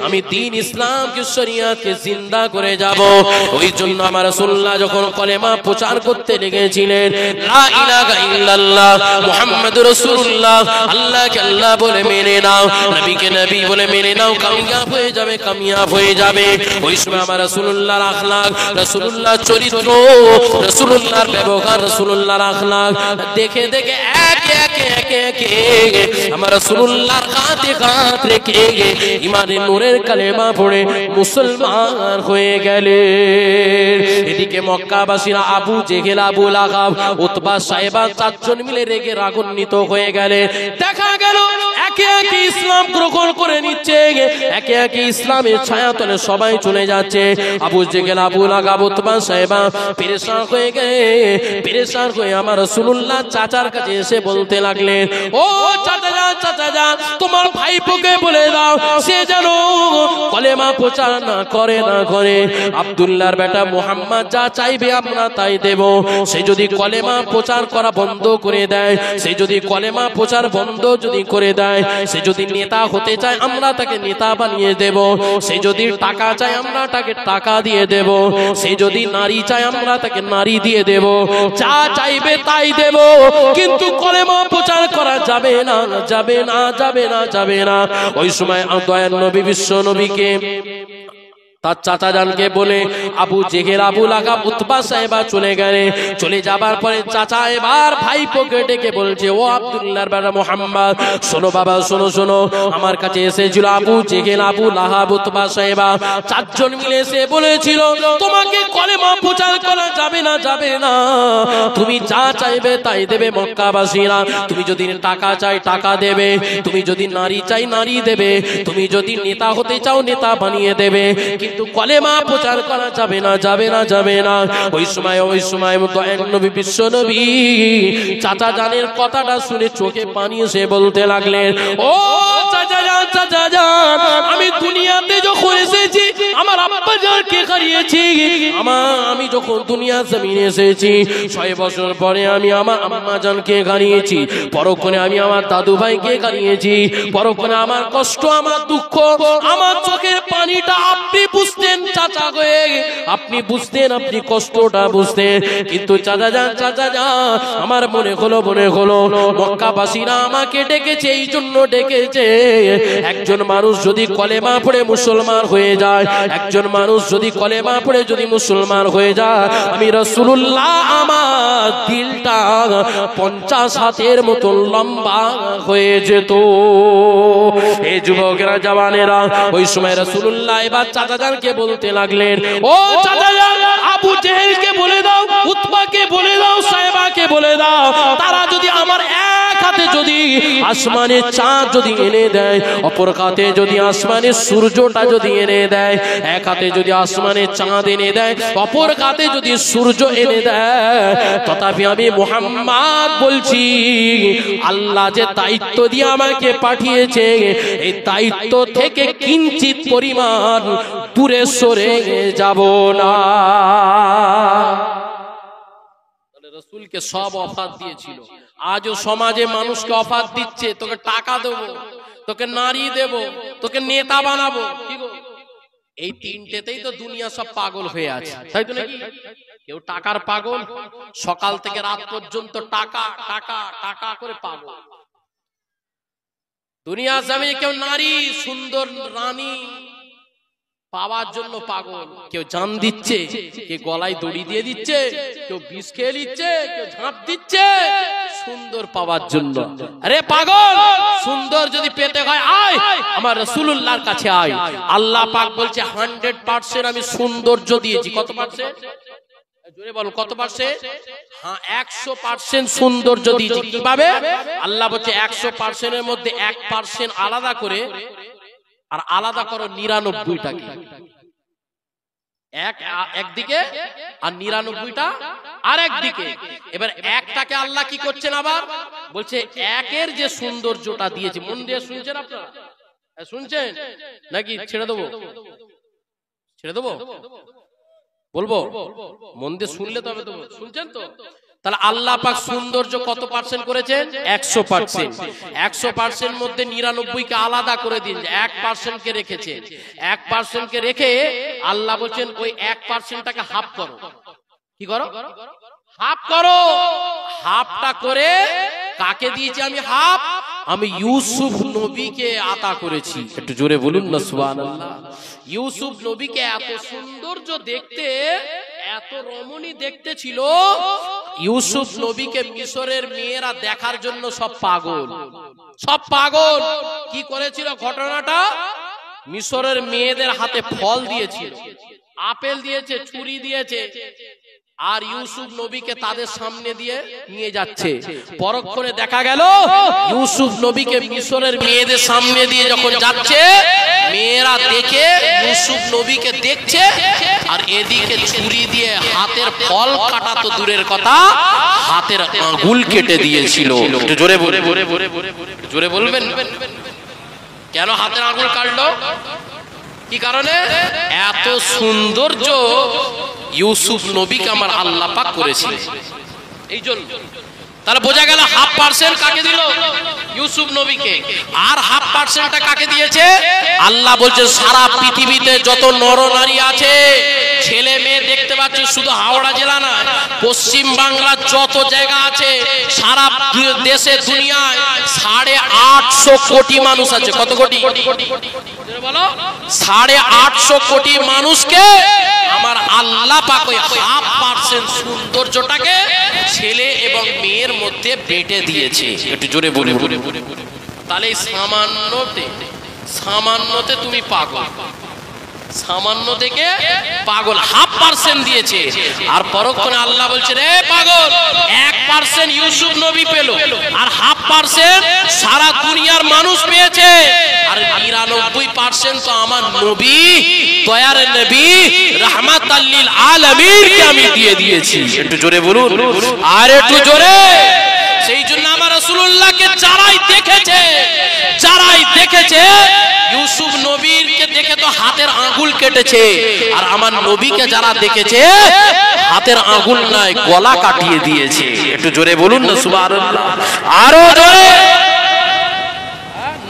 আমি দ্বীন ইসলামকে শরীয়তকে জিন্দা করে যাব। ওই জন্য আমার রাসূলুল্লাহ যখন কলেমা প্রচার করতে লেগেছিলেন, লা ইলাহা ইল্লাল্লাহ মুহাম্মাদুর রাসূলুল্লাহ, আল্লাহকে আল্লাহ বলে মেনে নাও, নবীকে নবী বলে মেনে নাও, কামিয়াব হয়ে যাবে, কামিয়াব হয়ে যাবে। ওই সময় আমার রাসূলুল্লাহর আখলাক, রাসূলুল্লাহর চরিত্র, রাসূলুল্লাহর ব্যবহার, রাসূলুল্লাহর আখলাক দেখে দেখে একে একে একে একে আমার রাসূলুল্লাহর কাঁধে কাঁধ রেখে ঈমানের নূরের কালেমা পড়ে মুসলমান হয়ে গেলেন। এদিকে মক্কাবাসীরা আবু জেহেল, আবু লাহাব, উতবা, সাইবা 4 জন মিলে রেগে রাগান্বিত হয়ে গেলেন। দেখা গেল একে একে ইসলাম গ্রহণ করে নিচ্ছে, একে একে ইসলামের ছায়াতলে সবাই চলে যাচ্ছে। আবু জেহেল, আবু লাহাব, উতবা, সাইবা পেরেশান হয়ে গেলে, পেরেশান হয়ে আমার রাসূলুল্লাহ চাচার কাছে এসে বলতে লাগলেন, লাগলেন, ও চাচা যান তোমার ভাইপোকে বলে দাও সে যেন কলেমা প্রচার না করে। আব্দুল্লাহর বেটা মুহাম্মদ যা চাইবে আমরা তাই দেব। সে যদি কলেমা প্রচার করা বন্ধ করে দেয়, সে যদি কলেমা প্রচার বন্ধ যদি করে দেয়, সে যদি নেতা হতে চায় আমরা তাকে নেতা বানিয়ে দেব। সে যদি টাকা চায় আমরা তাকে টাকা দিয়ে দেব। সে যদি নারী চায় আমরা তাকে নারী দিয়ে দেব। যা চাইবে তাই দেব, কিন্তু কলেমা প্রচার করা যাবে না, যাবে না, যাবে না, যাবে না। ওই সময় দয়ার নবী বিশ্ব নবীকে তার চাচা জানকে বলে আবু জেহেল, আবু লাহাব, উতবা সাহেবা চলে গেলে। চলে যাবার পরে চাচা এবার ভাইপোকে ডেকে বলছে, ও আব্দুল্লাহর বেটা মুহাম্মদ, শোনো বাবা, শোনো, আমার কাছে এসেছিল আবু জেহেল, আবু লাহাব, উতবা সাহেবা, চারজন মিলে এসে বলেছিল তোমাকে কলেমা প্রচার করা যাবে না, যাবে না। তুমি যা চাইবে তাই দেবে মক্কাবাসীরা। তুমি যদি টাকা চাই টাকা দেবে, তুমি যদি নারী চাই নারী দেবে, তুমি যদি নেতা হতে চাও নেতা বানিয়ে দেবে, কিন্তু কলেমা প্রচার করা যাবে না, যাবে না, যাবে না। ওই সময় নবী বিশ্ব নবী চাচা জানের কথাটা শুনে চোখে পানি এসে বলতে লাগলেন, ও চাচা জান, আমি দুনিয়াতে যখন এসেছি আমার আব্বা জানকে হারিয়েছি। আমি যখন দুনিয়া জমিনে এসেছি 6 বছর পরে আমি আমার আম্মা জানকে হারিয়েছি। পরক্ষণে আমি আমার দাদু ভাইকে হারিয়েছি। পরক্ষণে আমার কষ্ট, আমার দুঃখ, আমার চোখের পানিটা আপনি বুঝতেন চাচা গো, আপনি বুঝতেন, আপনি কষ্টটা বুঝতেন। কিন্তু চাচা যান আমার মনে হলো মক্কাবাসীরা আমাকে ডেকেছে, এই জন্য ডেকেছে। একজন মানুষ যদি কলেমা পড়ে মুসলমান হয়ে যায়, একজন মানুষ যদি কলেমা পড়ে যদি মুসলমান হয়ে যায়, আমি রাসূলুল্লাহ আমার দিলটা 50 হাতের মতো লম্বা হয়ে যেত। এই যুবকেরা, জওয়ানেরা, ওই সময় রাসূলুল্লাহ এবার চাচা জানকে বলতে লাগলেন, ও চাচা জান, আবু জেহেলকে বলে দাও, উতবাকে বলে দাও, সাহেবাকে বলে দাও, তারা যদি আমার এক হাতে যদি আসমানের চাঁদ যদি এনে দেয়, অপর হাতে যদি আসমানের সূর্যটা যদি এনে দেয়, এক হাতে যদি আসমানের চাঁদ এনে দেয়, অপর হাতে যদি সূর্য এনে দেয়, তথাপি আমি মুহাম্মদ বলছি আল্লাহ যে দায়িত্ব দিয়ে আমাকে পাঠিয়েছে, এই দায়িত্ব থেকে কিঞ্চিত পরিমাণ দূরে সরে যাব না। রাসূলকে সব অফার দিয়েছিল, আজও সমাজে মানুষকে অফার দিচ্ছে, তোকে টাকা দেবো, তোকে নারী দেব, তোকে নেতা বানাবো। এই তিনটেতেই তো দুনিয়া সব পাগল হয়ে আছে, তাই তো নাকি? কেউ টাকার পাগল, সকাল থেকে রাত পর্যন্ত টাকা টাকা টাকা করে পাগল। দুনিয়া জমিনে কেউ নারী, সুন্দর রানী পাওয়ার জন্য পাগল। কেউ জান দিচ্ছে, কেউ গলায় দড়ি দিয়ে দিচ্ছে, কেউ বিষ খেয়ে নিচ্ছে, কেউ ঝাঁপ দিচ্ছে সুন্দর পাওয়ার জন্য। আরে পাগল, সুন্দর যদি পেতে হয় আয় আমার রাসূলুল্লাহর কাছে আয়। আল্লাহ পাক বলছে 100% আমি সৌন্দর্য দিয়েছি। কত পার্সেন্ট? জোরে বলো, কত পার্সেন্ট? হ্যাঁ, 100% সৌন্দর্য দিয়েছি। কিভাবে? আল্লাহ বলছে 100% এর মধ্যে 1% আলাদা করে, আর আলাদা করো 99টাকে একদিকে, আর 99টা আর একদিকে। এবার একটাকে আল্লাহ কি করছেন, আবার বলছে একের যে সৌন্দর্যটা দিয়েছে। মন দিয়ে শুনছেন আপনারা? শুনছেন নাকি ছেড়ে দেবো? ছেড়ে দেবো? বলবো? মন দিয়ে শুনলে তবে তো শুনছেন তো। তাহলে আল্লাহ পাক সৌন্দর্য কত পার্সেন্ট করেছেন? 100%। 100% মধ্যে 99কে আলাদা করে দিন, 1%কে রেখেছেন। 1%কে রেখে আল্লাহ বলছেন ওই 1%টাকে হাফ করো। কি করো? হাফ করো। হাফটা করে কাকে দিয়েছি আমি? হাফ আমি ইউসুফ নবীকে আতা করেছি। একটু জোরে বলুন না সুবহানাল্লাহ। ইউসুফ নবীকে এত সৌন্দর্য দেখতে, এত রমণী দেখতে ছিল, ইউসুফ নবীকে মিশরের মেয়েরা দেখার জন্য সব পাগল, সব পাগল। কি করেছিল ঘটনাটা? মিশরের মেয়েদের হাতে ফল দিয়েছিল, আপেল দিয়েছে, ছুরি দিয়েছে, আর ইউসুফ নবীকে তাদের সামনে দিয়ে নিয়ে যাচ্ছে। পরক্ষণে দেখা গেল ইউসুফ নবীকে মিশরের মেয়েদের সামনে দিয়ে যখন যাচ্ছে, মেয়েরা দেখে ইউসুফ নবীকে দেখছে আর এদিকে ছুরি দিয়ে হাতের ফল কাটা তো দূরের কথা, হাতের আঙ্গুল কেটে দিয়েছিল। একটু জোরে জোরে বলবেন, কেন হাতের আঙ্গুল কাটলো, কি কারণে? এত সৌন্দর্য ইউসুফ নবীকে আমার আল্লাহ পাক করেছিলেন, এই জন্য। তাহলে বোঝা গেল 1/2% কাকে দিল? ইউসুফ নবীকে। আর 1/2%টা কাকে দিয়েছে? আল্লাহ বলছে সারা পৃথিবীতে যত নরনারী আছে, ছেলে মেয়ে দেখতে পাচ্ছ, শুধু হাওড়া জেলা না, পশ্চিম বাংলার যত জায়গা আছে, সারা দেশে দুনিয়ায় 850 কোটি মানুষ আছে। কত কোটি বলো? 850 কোটি মানুষকে আমার আল্লাহ পাক ওই 1/2% সৌন্দর্যটাকে ছেলে এবং মেয়ের মধ্যে বেটে দিয়েছে। একটু জোরে বলে। তাহলে সামান্যতে তুমি পাগল, সামান্য থেকে পাগল 1/2% দিয়েছে। আর পরক্ষণে আল্লাহ বলছে রে পাগল, 1% ইউসুফ নবী পেল, আর 1/2% সারা দুনিয়ার মানুষ পেয়েছে, আর 99% তো আমার নবী, দয়ার নবী, রাহমাতাল লিল আলামিনকে আমি দিয়ে দিয়েছি। একটু জোরে বলুন, আর একটু জোরে। সেই জন্য আমার রাসূলুল্লাহকে যারাই দেখেছে ইউসুফ নবীকে দেখে তো হাতের আঙ্গুল কেটেছে, আর আমার নবীকে যারা দেখেছে হাতের আঙ্গুল নয় গলা কাটিয়ে দিয়েছে। একটু জোরে বলুন না সুবহানাল্লাহ, আরো জোরে।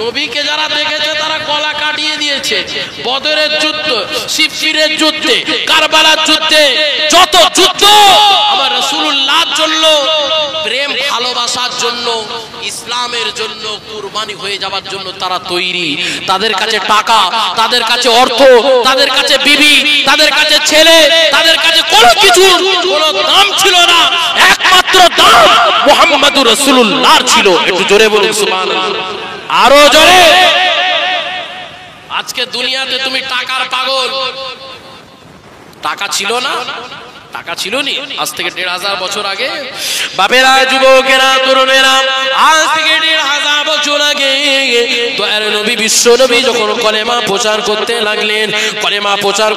নবীকে যারা দেখেছে তারা গলা কাটিয়ে দিয়েছে। বদরের যুদ্ধ, সিফফিনের যুদ্ধে, কারবালার যুদ্ধে, যত যুদ্ধ আমার রাসূলুল্লাহর জন্য, প্রেম ভালোবাসার জন্য, ইসলামের জন্য কুরবানি হয়ে যাওয়ার জন্য তারা তৈরি। তাদের কাছে টাকা, তাদের কাছে অর্থ, তাদের কাছে বিবি, তাদের কাছে ছেলে, তাদের কাছে কোনো কিছুর কোনো দাম ছিল না। একমাত্র দাম মুহাম্মদুর রাসূলুল্লাহর ছিল। একটু জোরে বলুন সুবহানাল্লাহ, আরো জোরে। আজকে দুনিয়াতে তুমি টাকার পাগল। টাকা ছিল না, টাকা ছিল নি আজ থেকে 1500 বছর আগে। বাপেরা, যুবকেরা, তরুণেরা, আজ থেকে 1500 বছর আগে দয়ার নবী বিশ্ব নবী যখন কলেমা প্রচার করতে লাগলেন, কলেমা প্রচার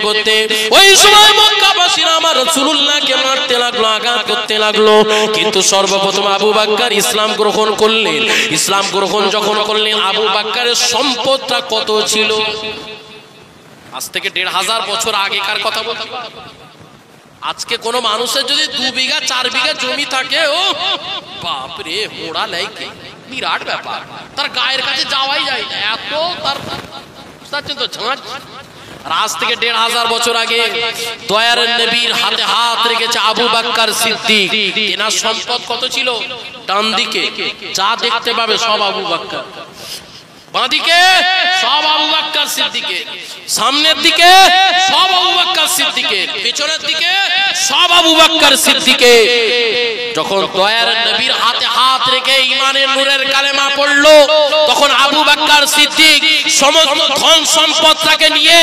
করতে ওই সময় মক্কাবাসীরা আমার রাসূলুল্লাহকে মারতে লাগলো, আঘাত করতে লাগলো। কিন্তু সর্বপ্রথম আবু বকর ইসলাম গ্রহণ করলেন। ইসলাম গ্রহণ যখন করলেন, আবু বকরের সম্পদটা কত ছিল? আজ থেকে 1500 বছর আগেকার কথা বলছি। আজকে কোন মানুষের যদি 2 বিঘা 4 বিঘা জমি থাকে, ও বাপ রে, মোড়া লাইকে বিরাট ব্যাপার, তার গায়ের কাছে যাওয়াই যায় না, এত তার তো ঝাঁঝ। আজ থেকে 1500 বছর আগে দয়ার নবীর হাতে হাত রেখেছে আবু বকর সিদ্দিক। এনার সম্পদ কত ছিল? ডান দিকে যা দেখতে পাবে সব আবু বকর, বাঁদিকে সব আবু বকর সিদ্দিকের, সামনের দিকে সব আবু বকর সিদ্দিকের, পিছনের দিকে সব আবু বকর সিদ্দিকের। যখন দয়ার নবীর হাতে হাত রেখে ঈমানের নূরের কালেমা পড়লো, তখন আবু বকর সিদ্দিক সমস্ত ধন সম্পদটাকে নিয়ে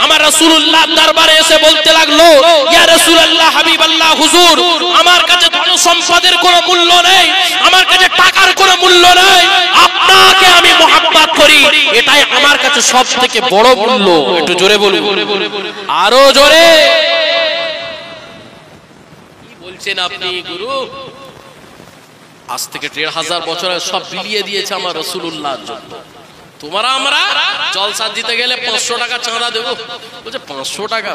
আমার রাসূলুল্লাহর দরবারে এসে বলতে লাগলো, ইয়া রাসূলুল্লাহ, হাবিবাল্লাহ, হুজুর, আমার কাছে ধন সম্পদের কোনো মূল্য নেই, আমার কাছে টাকার কোনো মূল্য নেই, আপনাকে আমি মুহাব্বত করি, এটাই আমার কাছে সবথেকে বড় মূল্য। একটু জোরে বলুন, আরো জোরে। কি বলছেন আপনি গুরু? আজ থেকে 1500 বছর আগে সব বিলিয়ে দিয়েছে আমার রাসূলুল্লাহর জন্য। তোমরা আমরা জলসা দিতে গেলে 500 টাকা চাঁদা দেব, বলছে 500 টাকা?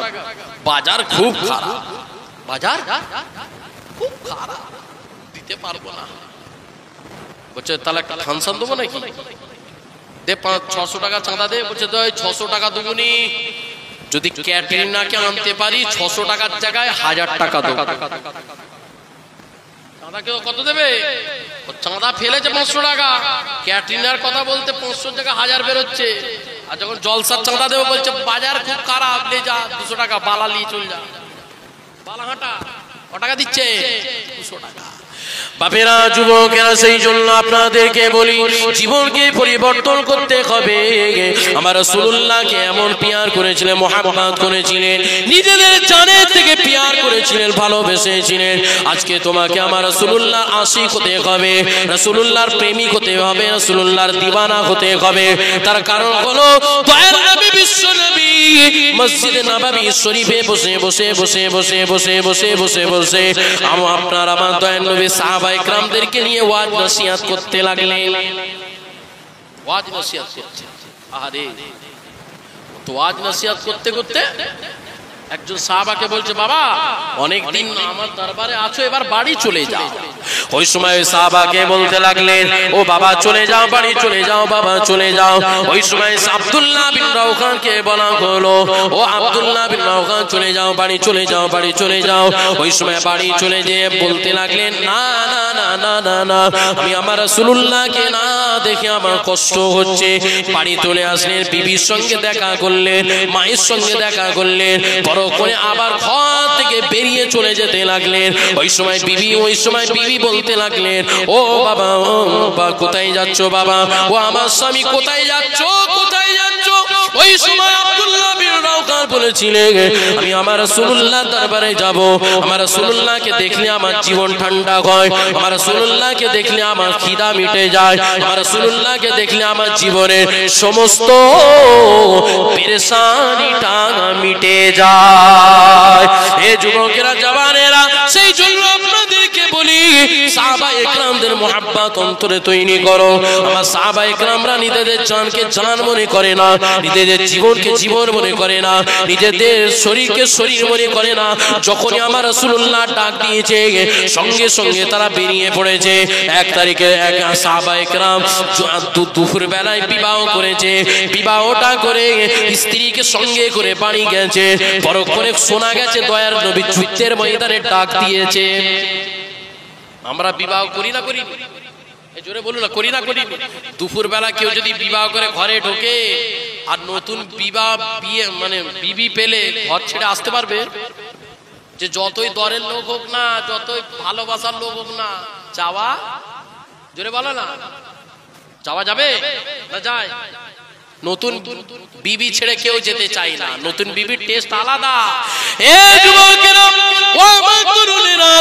বাজার খুব খারাপ, বাজার খুব খারাপ, দিতে পারবো না। বলছে তাহলে একটা ফাংশন দেবো নাকি? দে 600 টাকা চাঁদা দে। বলছে 600 টাকা দেবো নি, যদি ক্যাটরিনাকে আনতে পারি 600 টাকার জায়গায় 1000 টাকা দেবো। চাঁদা কেউ কত দেবে? চাঁদা ফেলেছে 500 টাকা, ক্যাটরিনার কথা বলতে 500 টাকা 1000 বেরোচ্ছে। আর যখন জলসার চাঁদা দেবো বলছে বাজার খুব খারাপ, লে যা 200 টাকা বালা নিয়ে চল যা। বালাহাটা ক টাকা দিচ্ছে? 200 টাকা। বাপেরা, যুবকেরা, সেই জন্য আপনাদেরকে বলি, জীবনকে পরিবর্তন করতে হবে। আমার রাসূলুল্লাহকে এমন পিয়ার করেছিলেন, মুহাব্বত করেছিলেন, নিজেদের জানের থেকে পিয়ার করেছিলেন, ভালোবেসেছিলেন। আজকে তোমাকে আমার রাসূলুল্লাহর আশিক হতে হবে, রাসূলুল্লাহর প্রেমিক হতে হবে, রাসূলুল্লাহর দিওয়ানা হতে হবে। তার কারণ হলো দয়ার নবী বিশ্ব নবী মসজিদে নববী শরীফে বসে বসে বসে বসে বসে বসে বসে বসে আপনার আমার দয়াল নবী সাহাবায়ে কেরামদেরকে নিয়ে ওয়াজ নসিহত করতে লাগলেন। ওয়াজ নসিহত করছে, আরে তো ওয়াজ নসিহত করতে করতে একজন সাহাবাকে বলছে, বাবা অনেক দিন আমার দরবারে আছো, এবার বাড়ি চলে যাও। ওই সময় ওই সাহাবাকে বলতে লাগলেন, ও বাবা চলে যাও, বাড়ি চলে যাও, বাবা চলে যাও। ওই সময় আব্দুল্লাহ বিন রাওহানকে বলা হলো, ও আব্দুল্লাহ বিন রাওহান চলে যাও, বাড়ি চলে যাও, বাড়ি চলে যাও। ওই সময় বাড়ি চলে যেয়ে বলতে লাগলেন, না না না না না না, আমি আমার রাসূলুল্লাহকে না দেখে আমার কষ্ট হচ্ছে। বাড়ি চলে আসলেন, বিবির সঙ্গে দেখা করলেন, মায়ের সঙ্গে দেখা করলেন, করে আবার ঘর থেকে বেরিয়ে চলে যেতে লাগলেন। ওই সময় বিবি বলতে লাগলেন, ও বাবা, ও বাবা কোথায় যাচ্ছ বাবা? ও আমার স্বামী কোথায় যাচ্ছ, কোথায় যাচ্ছ? ওই সময় আব্দুল্লাহ বিন রাওহান বলেছিলেন, আমি আমার রাসূলুল্লাহর দরবারে যাব। আমার রাসূলুল্লাহকে দেখলে আমার জীবন ঠান্ডা হয়, আমার রাসূলুল্লাহকে দেখলে আমার খিদা মিটে যায়, আমার রাসূলুল্লাহকে দেখলে আমার জীবনের সমস্ত পেরেশানিটা মিটে যায়। এ যুবকেরা, জওয়ানেরা, সেই জন্য আপনাদেরকে বলি, সাহাবায়ে কেরামদের মুহাব্বত অন্তরে তৈরি করো। আমার সাহাবায়ে কেরামরা নিজেদের জানকে জান মনে করে না, নিজেদের জীবনকে জীবন মনে করে না, নিজেদের শরীরকে শরীর মনে করে না। যখনই আমার রাসূলুল্লাহ ডাক দিয়েছে, সঙ্গে সঙ্গে তারা বেরিয়ে পড়েছে। 1 তারিখে এক সাহাবায়ে কেরাম দুপুর বেলায় বিবাহ করেছে। বিবাহটা করে স্ত্রীকে সঙ্গে করে বাড়ি গেছে। পরক্ষণে শোনা গেছে দয়ার নবী যুদ্ধের ময়দানে ডাক দিয়েছে। আমরা বিবাহ করি না করি? জোরে বলুন না, করি না করি? দুপুর বেলা কেউ যদি বিবাহ করে ঘরে ঢোকে আর নতুন বিয়ে মানে বিবি পেলে ঘর ছেড়ে আসতে পারবে? যে যতই দরের লোক হোক না, যতই ভালোবাসার লোক হোক না, যাওয়া, জোরে বলো না, যাওয়া যাবে না? যায়। নতুন বিবি ছেড়ে কেউ যেতে চায় না, নতুন বিবির টেস্ট আলাদা। এ যুবকেরা, ও আমার তরুণেরা,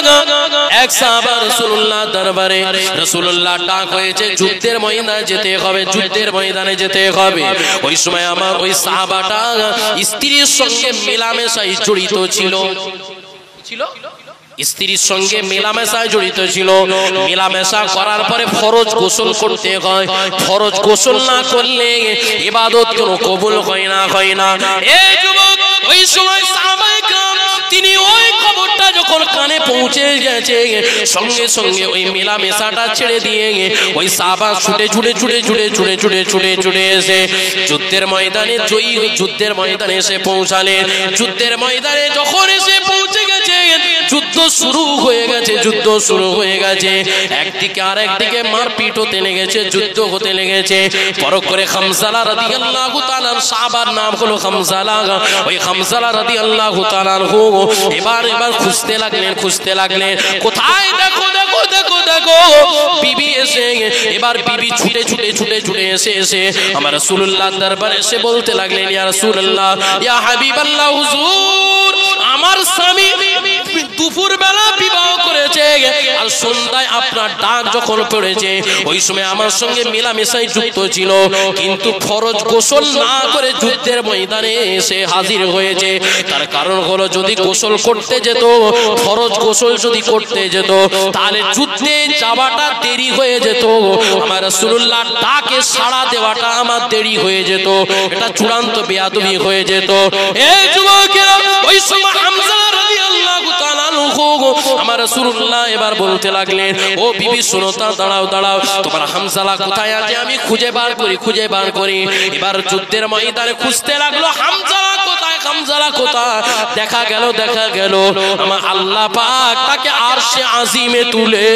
এক সাহাবা রাসূলুল্লাহ দরবারে, রাসূলুল্লাহ ডাক হয়েছে, যুদ্ধের ময়দানে যেতে হবে, যুদ্ধের ময়দানে যেতে হবে। ওই সময় আমার ওই সাহাবাটা স্ত্রীর সঙ্গে মেলামেশায় জড়িত ছিল, স্ত্রীর সঙ্গে মেলামেশায় জড়িত ছিল। মেলামেশা করার পরে ফরজ গোসল করতে হয়, ফরজ গোসল না করলে ইবাদত কোনো কবুল হয় না, হয় না। এই যুবক, ওই সময় সাহাবায়ে কেরাম, তিনি ওই খবরটা যখন কানে পৌঁছে গেছে, সঙ্গে সঙ্গে ওই মেলামেশাটা ছেড়ে দিয়ে ওই সাহাবা ছুটে ছুটে ছুটে ছুটে ছুটে ছুটে ছুটে ছুটে এসে যুদ্ধের ময়দানে, যুদ্ধের ময়দানে এসে পৌঁছালেন। যুদ্ধের ময়দানে যখন এসে পৌঁছে গেছে, যুদ্ধ শুরু হয়ে গেছে, যুদ্ধ শুরু হয়ে গেছে। একদিকে আর একদিকে মারপিট হতে লেগেছে, যুদ্ধ হতে লেগেছে। পরখ করে খামসালা রাদিয়াল্লাহু তাআলা, সাহাবার নাম হলো খামসালা। ওই খামসালা রাদিয়াল্লাহু তাআলা এবার খুঁজতে লাগলেন, কোথায়? দেখো দেখো দেখো দেখো, বিবি এসে, এবার বিবি ছুটে ছুটে ছুটে ছুটে এসে আমার রাসূলুল্লাহর দরবারে এসে বলতে লাগলেন, ইয়া রাসূলুল্লাহ, ইয়া হাবিবাল্লাহ, হুজুর, আমার স্বামী দুপুর বেলা বিবাহ করেছে আর সন্ধ্যায় আপনার ডাক যখন পড়েছে, ওই সময় আমার সঙ্গে মেলামেশায় যুক্ত ছিল, কিন্তু ফরজ গোসল না করে যুদ্ধের ময়দানে এসে হাজির হয়েছে। তার কারণ হলো, যদি গোসল করতে যেত, ফরজ গোসল যদি করতে যেত, তাহলে যুদ্ধে যাওয়াটা দেরি হয়ে যেত, আমার রাসূলুল্লাহ ডাকে সাড়া দেওয়াটা আমার দেরি হয়ে যেত, এটা চূড়ান্ত বেয়াদবি হয়ে যেত। এই যুবকেরা, ওই সময় হামজা রাদিয়াল্লাহু তাআলা আমার রাসূলুল্লাহ এবার বলতে লাগলেন, ও বিবি শোনো, দাঁড়াও দাঁড়াও, তোমার হামজালা কোথায় আছে আমি খুঁজে বার করি। এবার যুদ্ধের ময়দানে খুঁজতে লাগলো, হামজালা কোথায়, হামজালা কোথায়? দেখা গেল আমার আল্লাহ পাক তাকে আরশে আজিমে তুলে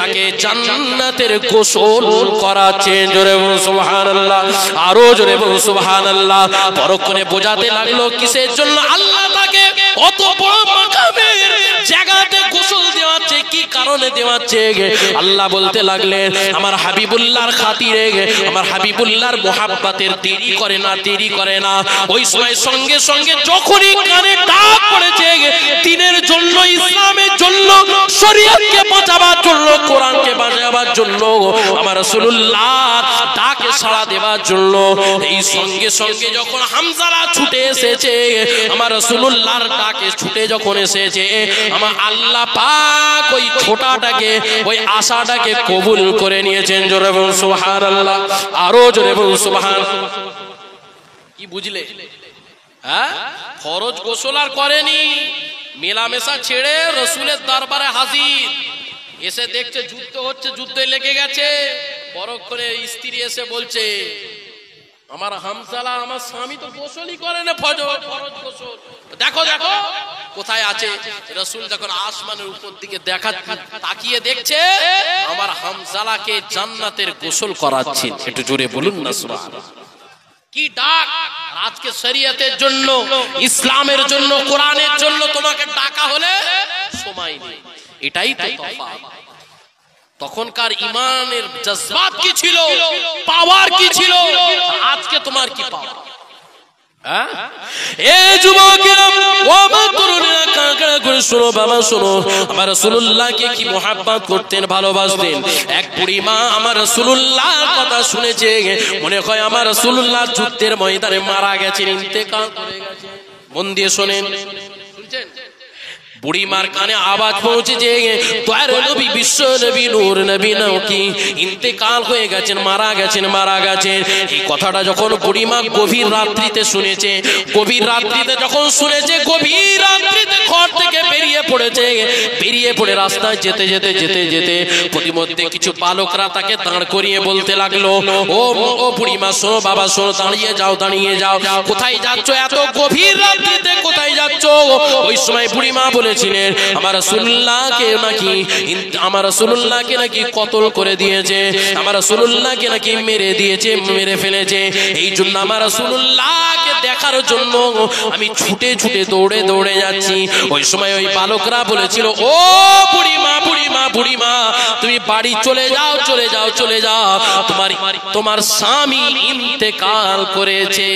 তাকে জান্নাতের গোসল করাচ্ছেন। জোরে বলুন সুবহানাল্লাহ, আরো জোরে বলুন সুবহানাল্লাহ। পরক্ষণে বোঝাতে লাগলো কিসের জন্য আল্লাহ তাকে অত বড় মাকামের জায়গাতে গোসল দেওয়াচ্ছে, কি কারণে দেওয়াচ্ছে আল্লাহ বলতে লাগলেন আমার হাবিবুল্লাহর খাতিরে আমার হাবিবুল্লাহর মোহাব্বতের দেরি করে না দেরি করে না। ওই সময় সঙ্গে সঙ্গে যখনই কানে ডাক পড়েছে দ্বীনের জন্য ইসলামের জন্য শরীয়তকে বাঁচাবার জন্য কোরআনকে বাঁচাবার জন্য আমার রাসূলুল্লাহ ডাকে সাড়া দেওয়ার জন্য এই সঙ্গে সঙ্গে যখন হামজালা ছুটে এসেছে আমার রাসূলুল্লাহর ডাকে ছুটে যখন এসেছে আমার আল্লাহ পাক ওই ছোটাটাকে ওই আশাটাকে কবুল করে নিয়েছেন। জোরে বলুন সুবহানাল্লাহ, আরো জোরে বলুন সুবহানাল্লাহ। কি বুঝলে? হ্যাঁ, ফরজ গোসল আর করেনি, মেলামেশা ছেড়ে রাসূলের দরবারে হাজির। এসে দেখছে যুদ্ধ হচ্ছে, যুদ্ধে লেগে গেছে। পরক্ষণে স্ত্রী এসে বলছে আমার হামজালা আমার স্বামী তো গোসলই করে না, ফরজ গোসল দেখো দেখো কোথায় আছে। রাসূল যখন আসমানের উপর দিকে তাকিয়ে দেখছে আমার হামজালাকে জান্নাতের গোসল করাচ্ছেন। একটু জোরে বলুন না সুবহানাল্লাহ। কি ডাক! আজকে শরীয়তের জন্য ইসলামের জন্য কোরআনের জন্য তোমাকে ডাকা হলে সময় নেই। এটাই তো তফাৎ। তখনকার ইমানের জজবাত কি ছিল, পাওয়ার কি ছিল, আজকে তোমার কি পাওয়ার? আমার রাসূলুল্লাহকে কি মুহাব্বত করতেন, ভালোবাসতেন। এক বুড়ি মা আমার রাসূলুল্লাহর কথা শুনেছে, মনে হয় আমার রাসূলুল্লাহ যুদ্ধের ময়দানে মারা গেছেন, ইন্তেকাল করে গেছেন। মন দিয়ে শোনেন, শুনছেন? বুড়িমার কানে আওয়াজ পৌঁছেছে তোর নবী বিশ্ব নবী নূর নবী নাকি ইন্তেকাল হয়ে গেছেন, মারা গেছেন, মারা গেছেন। এই কথাটা যখন বুড়িমা গভীর রাত্রিতে শুনেছে, গভীর রাত্রিতে যখন শুনেছে, গভীর রাত্রিতে ঘর থেকে বেরিয়ে পড়েছে। বেরিয়ে পড়ে রাস্তায় যেতে যেতে যেতে যেতে প্রতিমধ্যে কিছু বালকরা তাকে দাঁড় করিয়ে বলতে লাগলো ও বুড়িমা শোনো, বাবা শোনো, দাঁড়িয়ে যাও, দাঁড়িয়ে যাও। কোথায় যাচ্ছ এত গভীর রাত্রিতে, কোথায় যাচ্ছ? ওই সময় বুড়িমা বলেছিলেন আমার রাসূলুল্লাহকে নাকি কতল করে দিয়েছে, আমার রাসূলুল্লাহকে নাকি মেরে দিয়েছে, মেরে ফেলেছে। এই জন্য আমার রাসূলুল্লাহকে দেখার জন্য আমি ছুটে ছুটে দৌড়ে দৌড়ে যাচ্ছি। ওই সময় ওই বালকরা বলেছিল ও বুড়িমা বুড়িমা বুড়িমা তুমি বাড়ি চলে যাও, চলে যাও, চলে যাও, তোমার স্বামী ইন্তেকাল করেছে।